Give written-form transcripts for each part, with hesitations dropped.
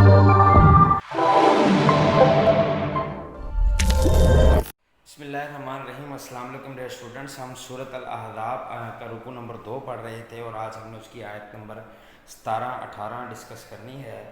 بسم اللہ الرحمن الرحیم۔ السلام علیکم ڈیئر اسٹوڈنٹس، ہم سورۃ الاحزاب کا رکوع نمبر 2 پڑھ رہے تھے اور آج ہم نے اس کی آیت نمبر 17-18 ڈسکس کرنی ہے۔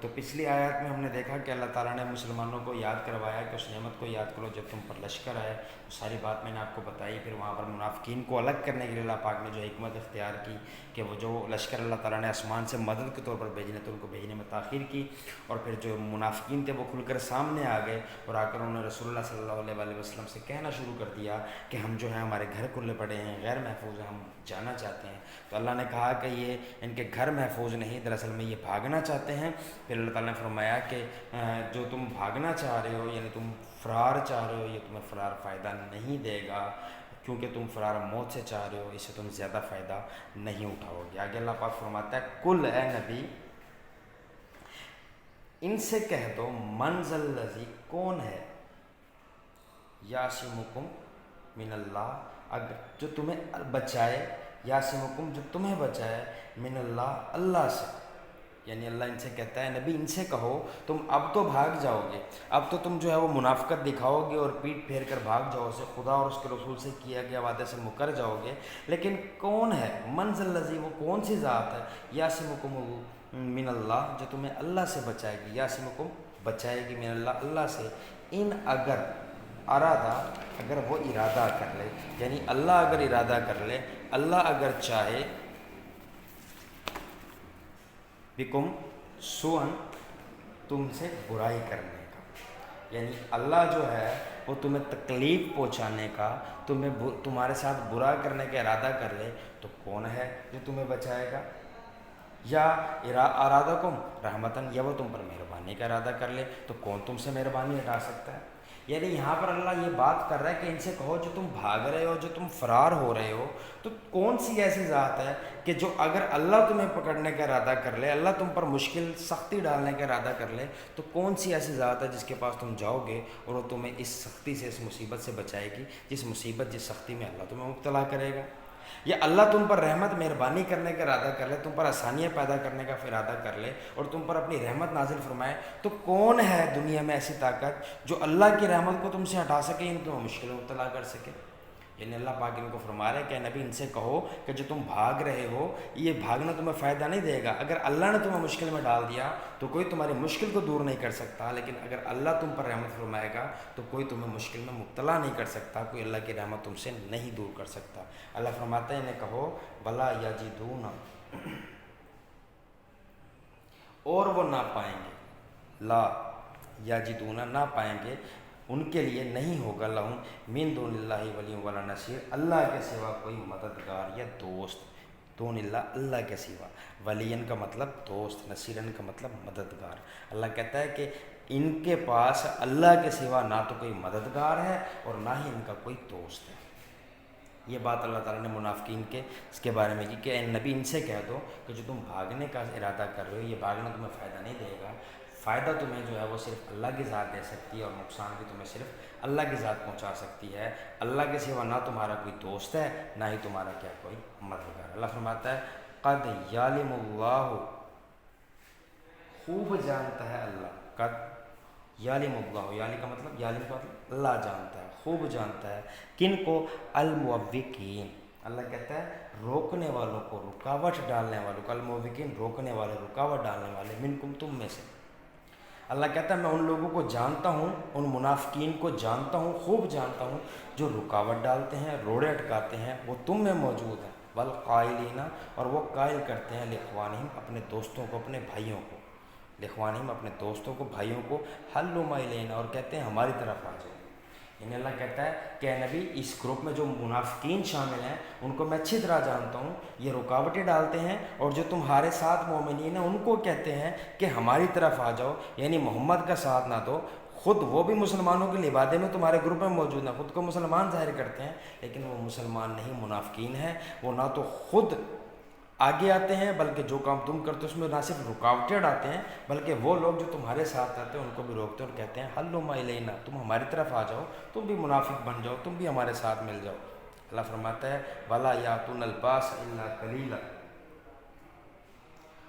تو پچھلی آیت میں ہم نے دیکھا کہ اللہ تعالیٰ نے مسلمانوں کو یاد کروایا کہ اس نعمت کو یاد کرو جب تم پر لشکر آئے، وہ ساری بات میں نے آپ کو بتائی۔ پھر وہاں پر منافقین کو الگ کرنے کے لیے اللہ پاک نے جو حکمت اختیار کی کہ وہ جو لشکر اللہ تعالیٰ نے آسمان سے مدد کے طور پر بھیجنے تو ان کو بھیجنے میں تاخیر کی، اور پھر جو منافقین تھے وہ کھل کر سامنے آ گئے اور آ کر انہوں نے رسول اللہ صلی اللہ علیہ وسلم سے کہنا شروع کر دیا کہ ہم جو ہیں ہمارے گھر کھلے پڑے ہیں، غیر محفوظ ہیں، ہم جانا چاہتے ہیں۔ تو اللہ نے کہا کہ یہ ان کے گھر محفوظ نہیں، دراصل میں یہ بھاگنا چاہتے ہیں۔ پھر اللہ تعالیٰ نے فرمایا کہ جو تم بھاگنا چاہ رہے ہو، یعنی تم فرار چاہ رہے ہو، یہ تمہیں فرار فائدہ نہیں دے گا، کیونکہ تم فرار موت سے چاہ رہے ہو، اس سے تم زیادہ فائدہ نہیں اٹھاؤ گے۔ آگے اللہ پاک فرماتا ہے کل اے نبی ان سے کہہ دو من ذا الذی کون ہے یعصمکم من اللہ اگر جو تمہیں بچائے، یعصمکم جو تمہیں بچائے، من اللہ اللہ سے، یعنی اللہ ان سے کہتا ہے نبی ان سے کہو تم اب تو بھاگ جاؤ گے، اب تو تم جو ہے وہ منافقت دکھاؤ گے اور پیٹ پھیر کر بھاگ جاؤ سے، خدا اور اس کے رسول سے کیا گیا وعدے سے مکر جاؤ گے، لیکن کون ہے من ذا الذی، وہ کون سی ذات ہے، یعصمکم من اللہ جو تمہیں اللہ سے بچائے گی، یعصمکم بچائے گی من اللہ اللہ سے، ان اگر ارادہ اگر وہ ارادہ کر لے، یعنی اللہ اگر ارادہ کر لے، اللہ اگر چاہے بکم سوءً تم سے برائی کرنے کا، یعنی اللہ جو ہے وہ تمہیں تکلیف پہنچانے کا، تمہارے ساتھ برا کرنے کا ارادہ کر لے تو کون ہے جو تمہیں بچائے گا، یا ارادکم رحمتاً، یا وہ تم پر مہربانی کا ارادہ کر لے تو کون تم سے مہربانی ہٹا سکتا ہے۔ یعنی یہاں پر اللہ یہ بات کر رہا ہے کہ ان سے کہو جو تم بھاگ رہے ہو، جو تم فرار ہو رہے ہو، تو کون سی ایسی ذات ہے کہ جو اگر اللہ تمہیں پکڑنے کا ارادہ کر لے، اللہ تم پر مشکل سختی ڈالنے کا ارادہ کر لے، تو کون سی ایسی ذات ہے جس کے پاس تم جاؤ گے اور وہ تمہیں اس سختی سے، اس مصیبت سے بچائے گی، جس مصیبت جس سختی میں اللہ تمہیں مبتلا کرے گا۔ یا اللہ تم پر رحمت مہربانی کرنے کا ارادہ کر لے، تم پر آسانیاں پیدا کرنے کا ارادہ کر لے اور تم پر اپنی رحمت نازل فرمائے، تو کون ہے دنیا میں ایسی طاقت جو اللہ کی رحمت کو تم سے ہٹا سکے، یعنی تمہیں مشکل میں مبتلا کر سکے۔ یعنی اللہ پاک ان کو فرما رہے کہ نبی ان سے کہو کہ جو تم بھاگ رہے ہو، یہ بھاگنا تمہیں فائدہ نہیں دے گا۔ اگر اللہ نے تمہیں مشکل میں ڈال دیا تو کوئی تمہاری مشکل کو دور نہیں کر سکتا، لیکن اگر اللہ تم پر رحمت فرمائے گا تو کوئی تمہیں مشکل میں مبتلا نہیں کر سکتا، کوئی اللہ کی رحمت تم سے نہیں دور کر سکتا۔ اللہ فرماتا ہے انہیں کہو بلا یجدون، اور وہ نہ پائیں گے، لا یجدون نہ پائیں گے، ان کے لیے نہیں ہوگا لہم من دون اللہ ولی ولا نصیر، اللہ کے سوا کوئی مددگار یا دوست، دون اللہ اللہ کے سوا، ولین کا مطلب دوست، نصیرن کا مطلب مددگار۔ اللہ کہتا ہے کہ ان کے پاس اللہ کے سوا نہ تو کوئی مددگار ہے اور نہ ہی ان کا کوئی دوست ہے۔ یہ بات اللہ تعالیٰ نے منافقین کے اس کے بارے میں کی کہ اے نبی ان سے کہہ دو کہ جو تم بھاگنے کا ارادہ کر رہے ہو، یہ بھاگنا تمہیں فائدہ نہیں دے گا، فائدہ تمہیں جو ہے وہ صرف اللہ کی ذات دے سکتی ہے اور نقصان بھی تمہیں صرف اللہ کی ذات پہنچا سکتی ہے۔ اللہ کے سوا نہ تمہارا کوئی دوست ہے نہ ہی تمہارا کیا کوئی مددگار۔ اللہ فرماتا ہے قد یعلم اللہ، خوب جانتا ہے اللہ، قد یعلم اللہ، یعلم کا مطلب، یعلم کا مطلب اللہ جانتا ہے، خوب جانتا ہے، کن کو، الموقین، اللہ کہتا ہے روکنے والوں کو، رکاوٹ ڈالنے والوں کو، الموقین روکنے والے، رکاوٹ ڈالنے والے، منکم تم میں سے۔ اللہ کہتا ہے میں ان لوگوں کو جانتا ہوں، ان منافقین کو جانتا ہوں، خوب جانتا ہوں، جو رکاوٹ ڈالتے ہیں، روڑے اٹکاتے ہیں، وہ تم میں موجود ہیں، والقائلین، اور وہ قائل کرتے ہیں لاخوانہم اپنے دوستوں کو، اپنے بھائیوں کو، لاخوانہم اپنے دوستوں کو، بھائیوں کو، حلم الینا، اور کہتے ہیں ہماری طرف آ جاؤ۔ یعنی اللہ کہتا ہے کہ اے نبی اس گروپ میں جو منافقین شامل ہیں ان کو میں اچھی طرح جانتا ہوں، یہ رکاوٹیں ڈالتے ہیں، اور جو تمہارے ساتھ مومنین ہیں ان کو کہتے ہیں کہ ہماری طرف آ جاؤ، یعنی محمد کا ساتھ نہ دو۔ خود وہ بھی مسلمانوں کے لبادے میں تمہارے گروپ میں موجود ہیں، خود کو مسلمان ظاہر کرتے ہیں، لیکن وہ مسلمان نہیں، منافقین ہیں۔ وہ نہ تو خود آگے آتے ہیں بلکہ جو کام تم کرتے ہو اس میں نہ صرف رکاوٹیں ڈالتے ہیں، بلکہ وہ لوگ جو تمہارے ساتھ آتے ہیں ان کو بھی روکتے ہیں اور کہتے ہیں حلم الینا، تم ہماری طرف آ جاؤ، تم بھی منافق بن جاؤ، تم بھی ہمارے ساتھ مل جاؤ۔ اللہ فرماتا ہے ولا یاتون الباس الا قلیلا،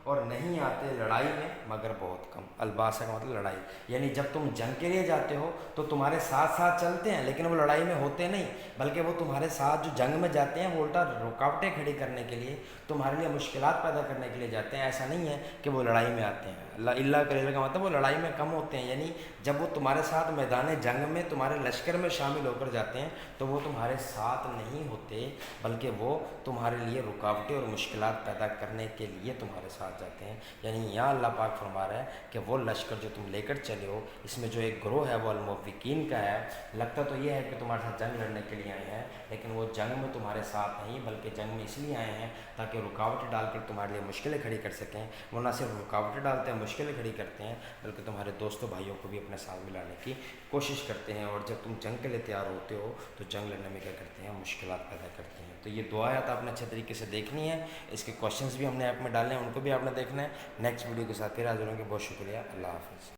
اور نہیں آتے لڑائی میں مگر بہت کم۔ الباسا کا مطلب لڑائی، یعنی جب تم جنگ کے لیے جاتے ہو تو تمہارے ساتھ ساتھ چلتے ہیں، لیکن وہ لڑائی میں ہوتے نہیں، بلکہ وہ تمہارے ساتھ جو جنگ میں جاتے ہیں وہ الٹا رکاوٹیں کھڑی کرنے کے لیے، تمہارے لیے مشکلات پیدا کرنے کے لیے جاتے ہیں۔ ایسا نہیں ہے کہ وہ لڑائی میں آتے ہیں۔ اللہ کلیلہ کا مطلب وہ لڑائی میں کم ہوتے ہیں، یعنی جب وہ تمہارے ساتھ میدان جنگ میں تمہارے لشکر میں شامل ہو کر جاتے ہیں تو وہ تمہارے ساتھ نہیں ہوتے، بلکہ وہ تمہارے لیے رکاوٹیں اور مشکلات پیدا کرنے کے لیے تمہارے ساتھ جاتے ہیں۔ یعنی یہاں اللہ پاک فرما رہا ہے کہ وہ لشکر جو تم لے کر چلے ہو، اس میں جو ایک گروہ ہے وہ الموفقین کا ہے۔ لگتا تو یہ ہے کہ تمہارے ساتھ جنگ لڑنے کے لیے آئے ہیں، لیکن وہ جنگ میں تمہارے ساتھ نہیں، بلکہ جنگ میں اس لیے آئے ہیں تاکہ رکاوٹیں ڈال کر تمہارے لیے مشکلیں کھڑی کر سکیں۔ وہ نہ صرف رکاوٹیں ڈالتے ہیں، مشکلیں کھڑی کرتے ہیں، بلکہ تمہارے دوستوں بھائیوں کو بھی اپنے ساتھ ملانے کی کوشش کرتے ہیں۔ اور جب تم جنگ کے لیے تیار ہوتے ہو تو جنگ لڑنے میں کیا کرتے ہیں؟ مشکلات پیدا کرتے ہیں۔ تو یہ دو آیات آپ نے اچھے طریقے سے دیکھنی ہے، اس کے کوشچنس بھی ہم نے ایپ میں ڈالے ہیں، ان کو بھی آپ نے دیکھنا ہے۔ نیکسٹ ویڈیو کے ساتھ پھر حاضر ہوں گے۔ بہت شکریہ، اللہ حافظ۔